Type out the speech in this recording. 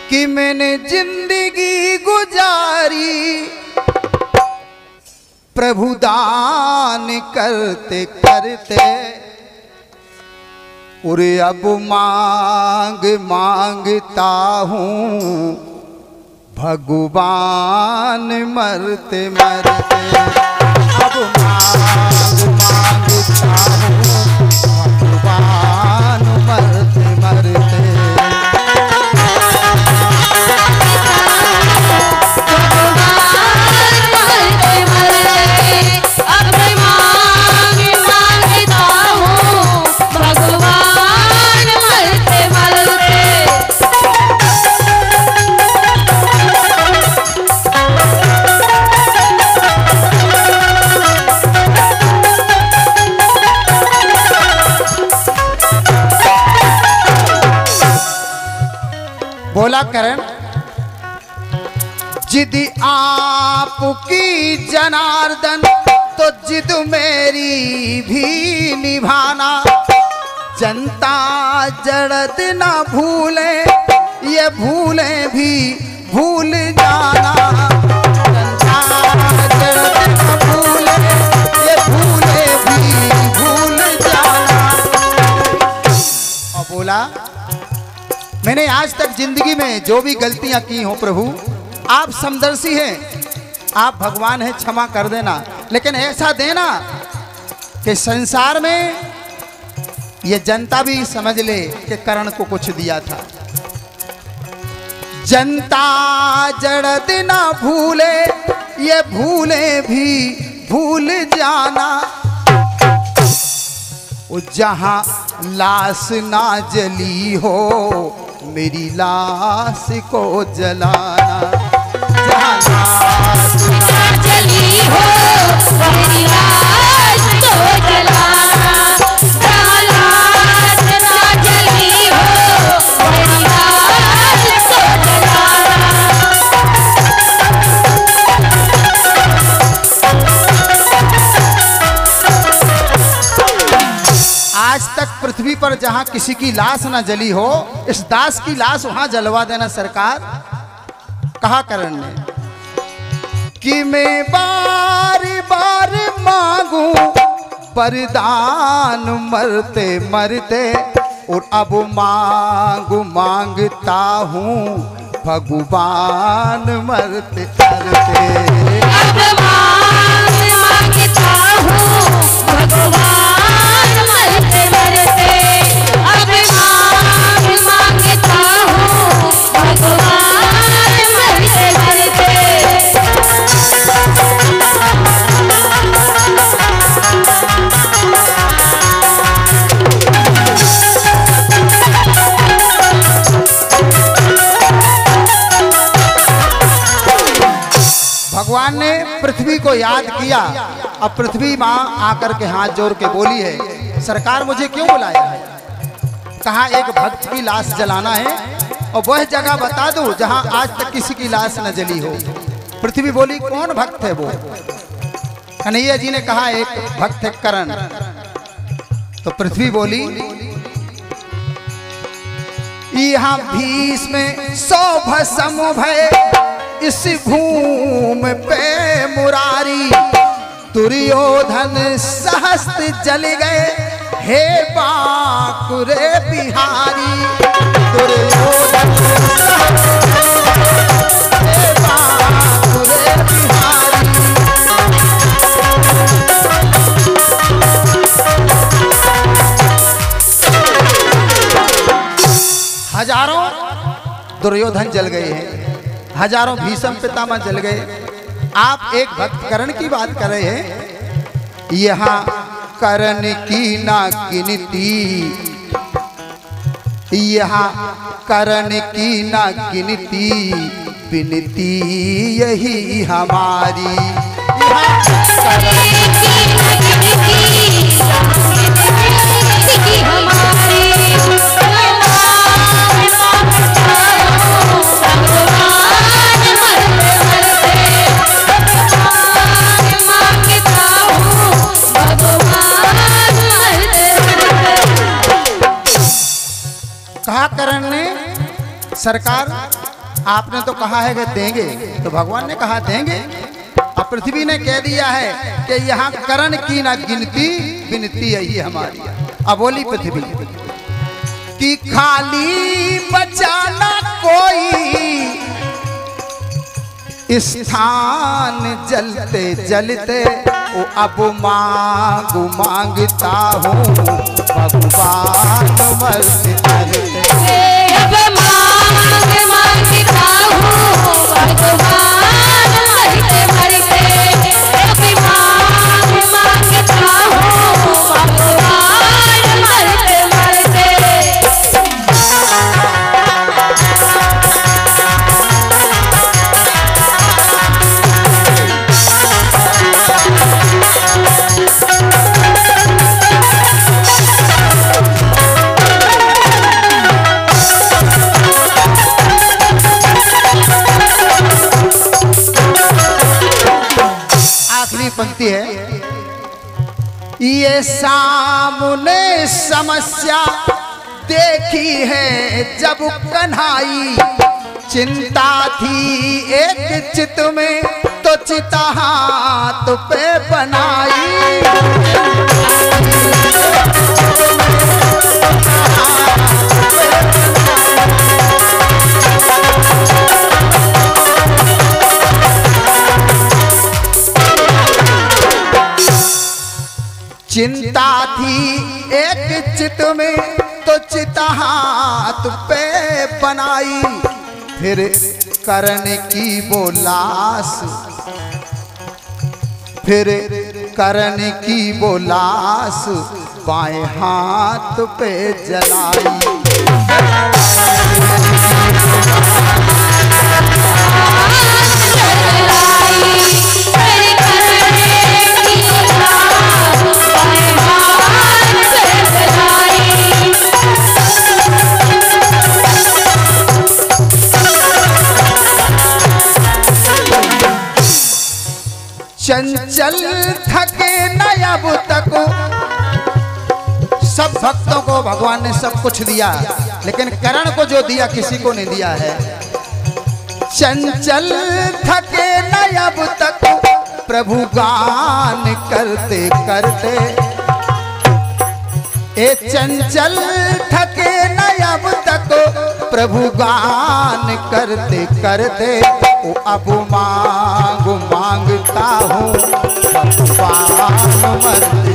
कि मैंने जिंदगी गुजारी प्रभु दान करते करते, और अब मांग मांगता हूँ भगवान मरते मरते। अब मांग मांगता हूँ भगवान मरते मरते। बोला करण, जिद आपकी जनार्दन तो जिद मेरी भी निभाना। जनता जड़त ना भूले, ये भूले भी भूल जाना। जनता जड़त ना भूले, ये भूले भी भूल जाना। और बोला, मैंने आज तक जिंदगी में जो भी गलतियां की हो प्रभु, आप समदर्शी हैं, आप भगवान हैं, क्षमा कर देना। लेकिन ऐसा देना कि संसार में ये जनता भी समझ ले कि करण को कुछ दिया था। जनता जड़त ना भूले, ये भूले भी भूल जाना। वो जहां लाश ना जली हो, मेरी लाश को जलाना। जहां लाश ना जली हो, मेरी लाश को जलाना। जहां लाश ना जली हो, मेरी लाश को जलाना। आज तक पृथ्वी पर जहां किसी की लाश ना जली हो, इस दास की लाश वहां जलवा देना सरकार। कहा करण ने कि मैं बार बार मांगू वरदान मरते मरते, और अब मांगता हूँ भगवान मरते मरते। अब मांगता हूँ भगवान मरते मरते। अब मांगता हूँ भगवान मरते मरते। भगवान ने पृथ्वी को याद किया। अब पृथ्वी माँ आकर के हाथ जोड़ के बोली है, सरकार मुझे क्यों बुलाया है? कहा एक भक्त की लाश जलाना है, और वह जगह बता दो जहां आज तक किसी की लाश न जली हो। पृथ्वी बोली, कौन भक्त है वो? कन्हैया जी ने कहा एक भक्त है करण। तो पृथ्वी बोली, यहाँ भीष्म सौ भस्म भय, इस भूमि पे मुरारी। दुर्योधन सहस्त्र जल गए, हे बांकुरे बिहारी। दुर्योधन हे बांकुरे बिहारी। हजारों दुर्योधन जल गए हैं, हजारों भीष्म पितामह जल गए। आप एक भक्त करण की बात कर रहे हैं। यहाँ करण की ना गिनती, यहाँ करण की ना गिनती, विनती यही हमारी। यहाँ करण की ना गिनती, हमारी। कहा करण ने, सरकार आपने तो कहा है कि देंगे, तो भगवान ने कहा देंगे। और पृथ्वी ने कह दिया है कि यहाँ करण की ना गिनती, विनती है ये हमारी। अब बोली पृथ्वी कि खाली बचाना कोई स्थान जलते जलते, ओ अब मांगता हूँ भगवान मरते मरते। अब मांगता हूँ भगवान मरते मरते। अब मांगता हूँ भगवान मरते मरते। पंक्ति है, ये सामने समस्या देखी है जब कन्हाई, चिंता थी एक चित में तो चिता हाथ पे बनाई। चिंता थी एक चित में तो चिता हाथ पे बनाई, फिर करण की वो लाश, फिर करण की वो लाश बाएं हाथ पे जलाई। चंचल थके न अब तक, सब भक्तों को भगवान ने सब कुछ दिया, लेकिन करण को जो दिया किसी को नहीं दिया है। चंचल थके न अब तक प्रभु गान करते करते, ए चंचल थके न अब तक प्रभु गान करते करते, ओ अब मांगता हूँ भगवान मरते